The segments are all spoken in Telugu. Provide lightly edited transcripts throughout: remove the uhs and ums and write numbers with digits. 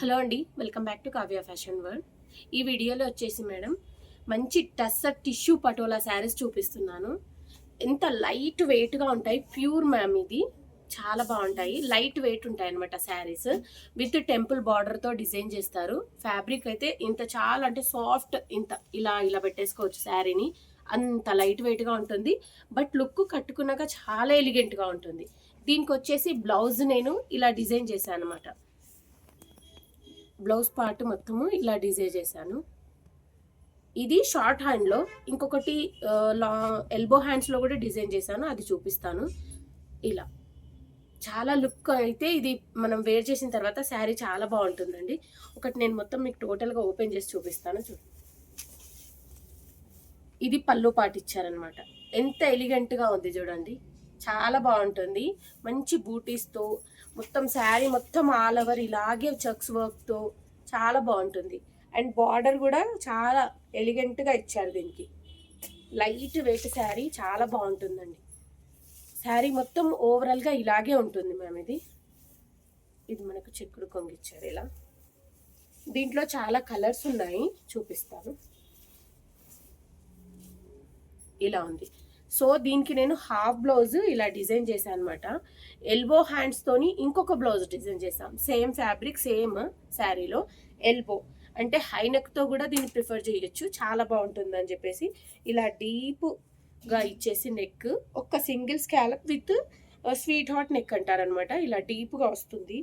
హలో అండి, welcome back to Kavya fashion world. ఈ వీడియోలో వచ్చేసి మేడం మంచి టస్సర్ టిష్యూ పటోలా శారీస్ చూపిస్తున్నాను. ఎంత లైట్ వెయిట్గా ఉంటాయి, ప్యూర్ మ్యామ్. ఇది చాలా బాగుంటాయి, లైట్ వెయిట్ ఉంటాయి అనమాట శారీస్. విత్ టెంపుల్ బార్డర్తో డిజైన్ చేస్తారు. ఫ్యాబ్రిక్ అయితే ఇంత చాలా అంటే సాఫ్ట్, ఇంత ఇలా ఇలా పెట్టేసుకోవచ్చు శారీని. అంత లైట్ వెయిట్గా ఉంటుంది, బట్ లుక్ కట్టుకున్నాక చాలా ఎలిగెంట్గా ఉంటుంది. దీనికి వచ్చేసి బ్లౌజ్ నేను ఇలా డిజైన్ చేశాను అనమాట. బ్లౌజ్ పార్ట్ మొత్తము ఇలా డిజైన్ చేశాను. ఇది షార్ట్ హ్యాండ్లో, ఇంకొకటి ఎల్బో హ్యాండ్స్లో కూడా డిజైన్ చేశాను, అది చూపిస్తాను. ఇలా చాలా లుక్ అయితే ఇది మనం వేర్ చేసిన తర్వాత శారీ చాలా బాగుంటుందండి. ఒకటి నేను మొత్తం మీకు టోటల్గా ఓపెన్ చేసి చూపిస్తాను. ఇది పళ్ళు పాటు ఇచ్చారనమాట. ఎంత ఎలిగెంట్గా ఉంది చూడండి, చాలా బాగుంటుంది. మంచి బూటీస్తో మొత్తం శారీ మొత్తం ఆల్ ఓవర్ ఇలాగే చెక్స్ వర్క్తో చాలా బాగుంటుంది. అండ్ బార్డర్ కూడా చాలా ఎలిగెంట్గా ఇచ్చారు దీనికి. లైట్ వెయిట్ శారీ చాలా బాగుంటుందండి. శారీ మొత్తం ఓవరాల్గా ఇలాగే ఉంటుంది మ్యామ్. ఇది మనకు చెక్కుడు కొంగిచ్చారు ఇలా. దీంట్లో చాలా కలర్స్ ఉన్నాయి, చూపిస్తాను. ఇలా ఉంది. సో దీనికి నేను హాఫ్ బ్లౌజ్ ఇలా డిజైన్ చేశాను అనమాట. ఎల్బో హ్యాండ్స్తోని ఇంకొక బ్లౌజ్ డిజైన్ చేసాం. సేమ్ ఫ్యాబ్రిక్, సేమ్ శారీలో ఎల్బో అంటే హైనెక్తో కూడా దీన్ని ప్రిఫర్ చేయొచ్చు, చాలా బాగుంటుంది అని చెప్పేసి ఇలా డీప్గా ఇచ్చేసి నెక్, ఒక single scallop with sweet heart neck అంటారనమాట. ఇలా డీప్గా వస్తుంది.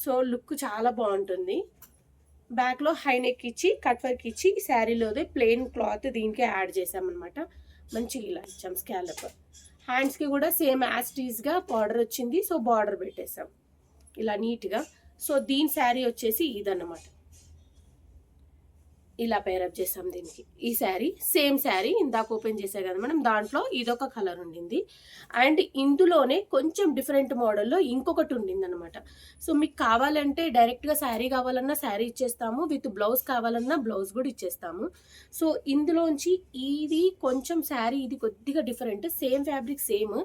సో లుక్ చాలా బాగుంటుంది. బ్యాక్లో హై నెక్ ఇచ్చి కట్ వర్క్ ఇచ్చి శారీలోదే ప్లెయిన్ క్లాత్ దీనికి యాడ్ చేసామన్నమాట. మంచిగా ఇలా ఇచ్చాం స్కాలప్. హ్యాండ్స్కి కూడా సేమ్ యాస్టీస్గా బార్డర్ వచ్చింది. సో బార్డర్ పెట్టేసాం ఇలా నీట్గా. సో దీని శారీ వచ్చేసి ఇదన్నమాట. ఇలా పేరప్ చేసాం దీనికి. ఈ శారీ సేమ్ శారీ ఇందాక ఓపెన్ చేసే కదా మనం, దాంట్లో ఇదొక కలర్ ఉండింది. అండ్ ఇందులోనే కొంచెం డిఫరెంట్ మోడల్లో ఇంకొకటి ఉండింది అనమాట. సో మీకు కావాలంటే డైరెక్ట్గా శారీ కావాలన్నా శారీ ఇచ్చేస్తాము, విత్ బ్లౌజ్ కావాలన్నా బ్లౌజ్ కూడా ఇచ్చేస్తాము. సో ఇందులోంచి ఇది కొంచెం శారీ ఇది కొద్దిగా different, same fabric same,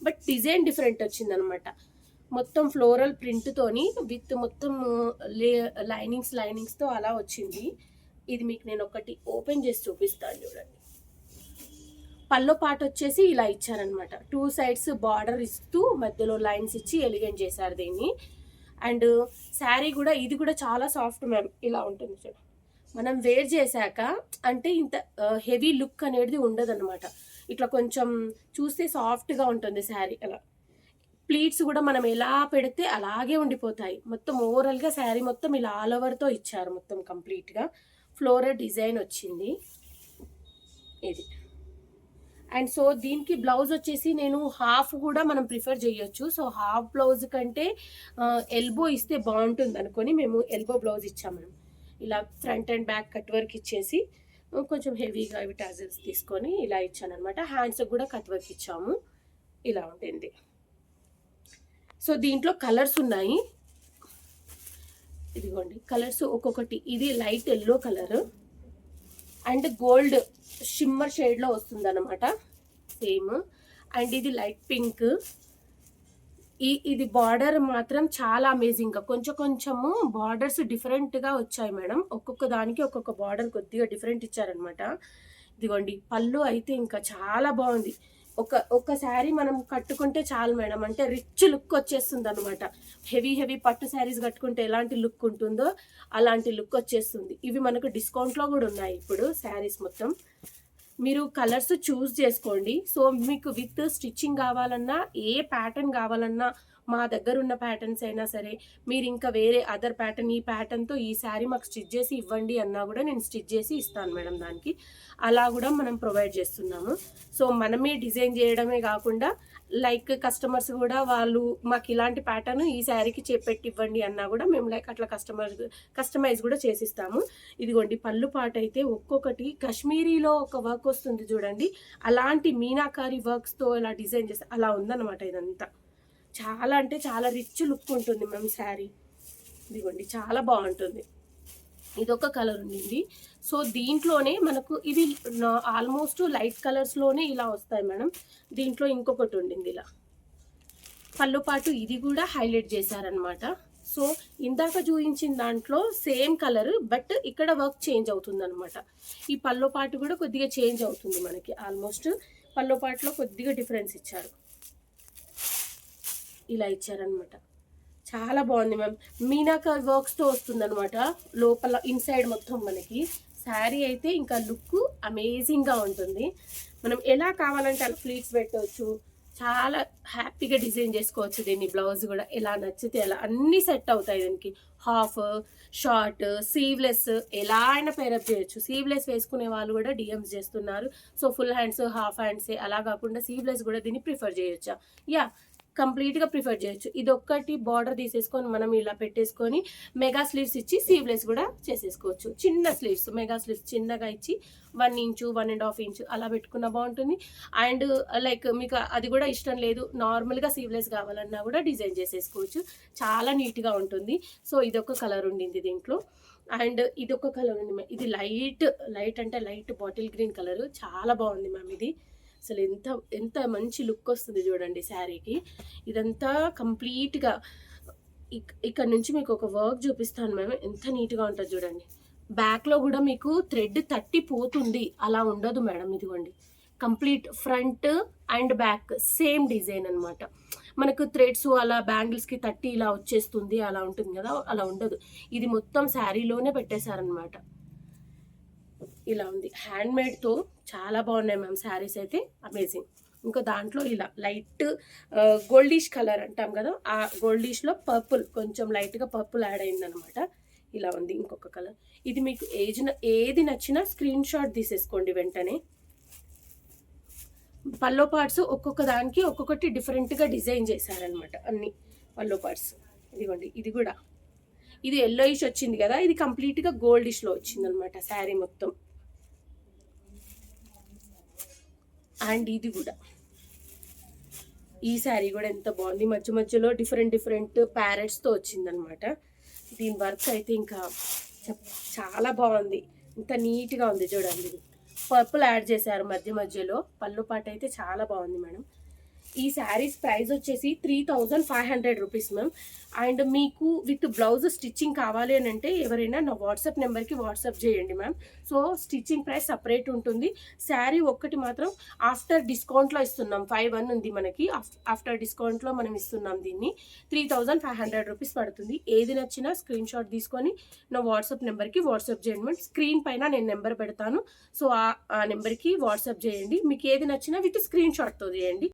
but design different వచ్చిందనమాట. మొత్తం ఫ్లోరల్ ప్రింట్తోని విత్ మొత్తం లైనింగ్స్తో అలా వచ్చింది. ఇది మీకు నేను ఒకటి ఓపెన్ చేసి చూపిస్తాను చూడండి. పల్లో పాటు వచ్చేసి ఇలా ఇచ్చారనమాట. 2 సైడ్స్ బార్డర్ ఇస్తూ మధ్యలో లైన్స్ ఇచ్చి ఎలిగెంట్ చేశారు దీన్ని. అండ్ శారీ కూడా ఇది కూడా చాలా సాఫ్ట్ మ్యామ్. ఇలా ఉంటుంది చూడండి. మనం వేర్ చేశాక అంటే ఇంత హెవీ లుక్ అనేది ఉండదు అనమాట. ఇట్లా కొంచెం చూస్తే సాఫ్ట్గా ఉంటుంది శారీ. అలా ప్లీట్స్ కూడా మనం ఎలా పెడితే అలాగే ఉండిపోతాయి. మొత్తం ఓవరాల్గా శారీ మొత్తం ఇలా ఆల్ ఓవర్తో ఇచ్చారు, మొత్తం కంప్లీట్గా ఫ్లోరల్ డిజైన్ వచ్చింది ఇది. అండ్ సో దీనికి బ్లౌజ్ వచ్చేసి నేను హాఫ్ కూడా మనం ప్రిఫర్ చేయొచ్చు. సో హాఫ్ బ్లౌజ్ కంటే ఎల్బో ఇస్తే బాగుంటుంది అనుకొని మేము ఎల్బో బ్లౌజ్ ఇచ్చాము. మనం ఇలా front and back cut work ఇచ్చేసి కొంచెం హెవీగా ఇవి టాజిల్స్ తీసుకొని ఇలా ఇచ్చాను అనమాట. హ్యాండ్స్కి కూడా కట్ వర్క్ ఇచ్చాము. ఇలా ఉంటుంది. సో దీంట్లో కలర్స్ ఉన్నాయి, ఇదిగోండి కలర్స్ ఒక్కొక్కటి. ఇది light yellow colour and gold shimmer షేడ్లో వస్తుంది అనమాట సేమ్. అండ్ ఇది లైట్ పింక్. ఇది బార్డర్ మాత్రం చాలా అమేజింగ్గా కొంచెము బార్డర్స్ డిఫరెంట్గా వచ్చాయి మేడం. ఒక్కొక్క దానికి ఒక్కొక్క బార్డర్ కొద్దిగా డిఫరెంట్ ఇచ్చారనమాట. ఇదిగోండి పళ్ళు అయితే ఇంకా చాలా బాగుంది. ఒక శారీ మనం కట్టుకుంటే చాలు మేడం, అంటే రిచ్ లుక్ వచ్చేస్తుంది అనమాట. హెవీ పట్టు శారీస్ కట్టుకుంటే ఎలాంటి లుక్ ఉంటుందో అలాంటి లుక్ వచ్చేస్తుంది. ఇవి మనకు డిస్కౌంట్లో కూడా ఉన్నాయి ఇప్పుడు శారీస్ మొత్తం. మీరు కలర్స్ చూస్ చేసుకోండి. సో మీకు విత్ స్టిచ్చింగ్ కావాలన్నా, ఏ ప్యాటర్న్ కావాలన్నా, మా దగ్గర ఉన్న ప్యాటర్న్స్ అయినా సరే, మీరు ఇంకా వేరే అదర్ ప్యాటర్న్, ఈ ప్యాటర్న్తో ఈ శారీ మాకు స్టిచ్ చేసి ఇవ్వండి అన్నా కూడా నేను స్టిచ్ చేసి ఇస్తాను మేడం దానికి. అలా కూడా మనం ప్రొవైడ్ చేస్తున్నాము. సో మనమే డిజైన్ చేయడమే కాకుండా లైక్ కస్టమర్స్ కూడా వాళ్ళు మాకు ఇలాంటి ప్యాటర్న్ ఈ శారీకి పెట్టి ఇవ్వండి అన్నా కూడా మేము లైక్ అట్లా కస్టమైజ్ కూడా చేసిస్తాము. ఇదిగోండి పళ్ళు పాట అయితే ఒక్కొక్కటి కాశ్మీరీలో ఒక వర్క్ వస్తుంది చూడండి, అలాంటి మీనాకారి వర్క్స్తో ఇలా డిజైన్ చేస్తే అలా ఉందన్నమాట. ఇదంతా చాలా అంటే చాలా రిచ్ లుక్ ఉంటుంది మేము శారీ. ఇదిగోండి చాలా బాగుంటుంది. ఇదొక కలర్ ఉండింది. సో దీంట్లోనే మనకు ఇది ఆల్మోస్ట్ లైట్ కలర్స్లోనే ఇలా వస్తాయి మేడం. దీంట్లో ఇంకొకటి ఉండింది ఇలా పళ్ళు పాటు, ఇది కూడా హైలైట్ చేశారనమాట. సో ఇందాక చూపించిన దాంట్లో సేమ్ కలర్, బట్ ఇక్కడ వర్క్ చేంజ్ అవుతుంది అనమాట. ఈ పల్లో పాటు కూడా కొద్దిగా చేంజ్ అవుతుంది మనకి. ఆల్మోస్ట్ పల్లో పాటులో కొద్దిగా డిఫరెన్స్ ఇచ్చారు, ఇలా ఇచ్చారనమాట. చాలా బాగుంది మ్యామ్. మీనాకర్ వర్క్స్తో వస్తుంది అనమాట లోపల, ఇన్సైడ్ మొత్తం మనకి. శారీ అయితే ఇంకా లుక్ అమేజింగ్గా ఉంటుంది. మనం ఎలా కావాలంటే అలా ఫ్లీట్స్ పెట్టవచ్చు, చాలా హ్యాపీగా డిజైన్ చేసుకోవచ్చు దీన్ని. బ్లౌజ్ కూడా ఎలా నచ్చితే అలా అన్నీ సెట్ అవుతాయి దీనికి. హాఫ్, షార్ట్, స్లీవ్లెస్ ఎలా అయినా పేరప్ చేయొచ్చు. స్లీవ్లెస్ వేసుకునే వాళ్ళు కూడా డిఎమ్స్ చేస్తున్నారు. So full hands, half hands అలా కాకుండా స్లీవ్లెస్ కూడా దీన్ని ప్రిఫర్ చేయొచ్చా? యా, కంప్లీట్గా ప్రిఫర్ చేయొచ్చు. ఇది ఒక్కటి బార్డర్ తీసేసుకొని మనం ఇలా పెట్టేసుకొని మెగా స్లీవ్స్ ఇచ్చి స్లీవ్లెస్ కూడా చేసేసుకోవచ్చు. చిన్న స్లీవ్స్, మెగా స్లీవ్స్ చిన్నగా ఇచ్చి 1 ఇంచు 1.5 ఇంచు అలా పెట్టుకున్న బాగుంటుంది. అండ్ లైక్ మీకు అది కూడా ఇష్టం లేదు, నార్మల్గా స్లీవ్లెస్ కావాలన్నా కూడా డిజైన్ చేసేసుకోవచ్చు. చాలా నీట్గా ఉంటుంది. సో ఇదొక కలర్ ఉండింది దీంట్లో. అండ్ ఇదొక కలర్ ఉంది మ్యామ్. ఇది లైట్ అంటే లైట్ బాటిల్ గ్రీన్ కలర్. చాలా బాగుంది మ్యామ్ ఇది. అసలు ఎంత ఎంత మంచి లుక్ వస్తుంది చూడండి శారీకి. ఇదంతా కంప్లీట్గా ఇక్కడ నుంచి మీకు ఒక వర్క్ చూపిస్తాను మ్యామ్, ఎంత నీట్గా ఉంటుంది చూడండి. బ్యాక్లో కూడా మీకు థ్రెడ్ తట్టిపోతుంది, అలా ఉండదు మేడం. ఇదిగోండి, complete front and back same design అనమాట. మనకు థ్రెడ్స్ అలా బ్యాంగిల్స్కి తట్టి ఇలా వచ్చేస్తుంది, అలా ఉంటుంది కదా, అలా ఉండదు. ఇది మొత్తం శారీలోనే పెట్టేశారనమాట. ఇలా ఉంది, హ్యాండ్మేడ్తో చాలా బాగున్నాయి మ్యామ్ శారీస్ అయితే, అమేజింగ్. ఇంకా దాంట్లో ఇలా లైట్ గోల్డిష్ కలర్ అంటాం కదా, ఆ గోల్డిష్లో పర్పుల్, కొంచెం లైట్గా పర్పుల్ యాడ్ అయిందనమాట. ఇలా ఉంది ఇంకొక కలర్. ఇది మీకు ఏది నచ్చినా స్క్రీన్ షాట్ తీసేసుకోండి వెంటనే. పల్లో పార్ట్స్ ఒక్కొక్క దానికి ఒక్కొక్కటి డిఫరెంట్గా డిజైన్ చేశారనమాట అన్ని పల్లో పార్ట్స్. ఇదిగోండి, ఇది కూడా ఇది ఎల్లోయిష్ వచ్చింది కదా, ఇది కంప్లీట్గా గోల్డిష్లో వచ్చింది అనమాట శారీ మొత్తం. అండ్ ఇది కూడా, ఈ శారీ కూడా ఎంత బాగుంది, మధ్య మధ్యలో డిఫరెంట్ ప్యారెట్స్తో వచ్చిందనమాట. దీని వర్క్ అయితే ఇంకా చాలా బాగుంది, ఇంత నీట్గా ఉంది చూడండి. పర్పుల్ యాడ్ చేశారు మధ్య మధ్యలో. పళ్ళు పాట అయితే చాలా బాగుంది మేడం. ఈ శారీస్ ప్రైస్ వచ్చేసి 3500 రూపీస్ మ్యామ్. అండ్ మీకు విత్ బ్లౌజ్ స్టిచ్చింగ్ కావాలి అని అంటే ఎవరైనా నా వాట్సాప్ నెంబర్కి వాట్సాప్ చేయండి ma'am. So stitching price separate ఉంటుంది. శారీ ఒక్కటి మాత్రం ఆఫ్టర్ డిస్కౌంట్లో ఇస్తున్నాం, 5/1 ఉంది మనకి. ఆఫ్టర్ డిస్కౌంట్లో మనం ఇస్తున్నాం దీన్ని. 3500 రూపీస్ పడుతుంది. ఏది నచ్చినా స్క్రీన్ షాట్ తీసుకొని నా వాట్సాప్ నెంబర్కి వాట్సాప్ చేయండి మ్యామ్. స్క్రీన్ పైన నేను నెంబర్ పెడతాను, సో ఆ నెంబర్కి వాట్సాప్ చేయండి. మీకు ఏది నచ్చినా విత్ స్క్రీన్ షాట్తో చేయండి.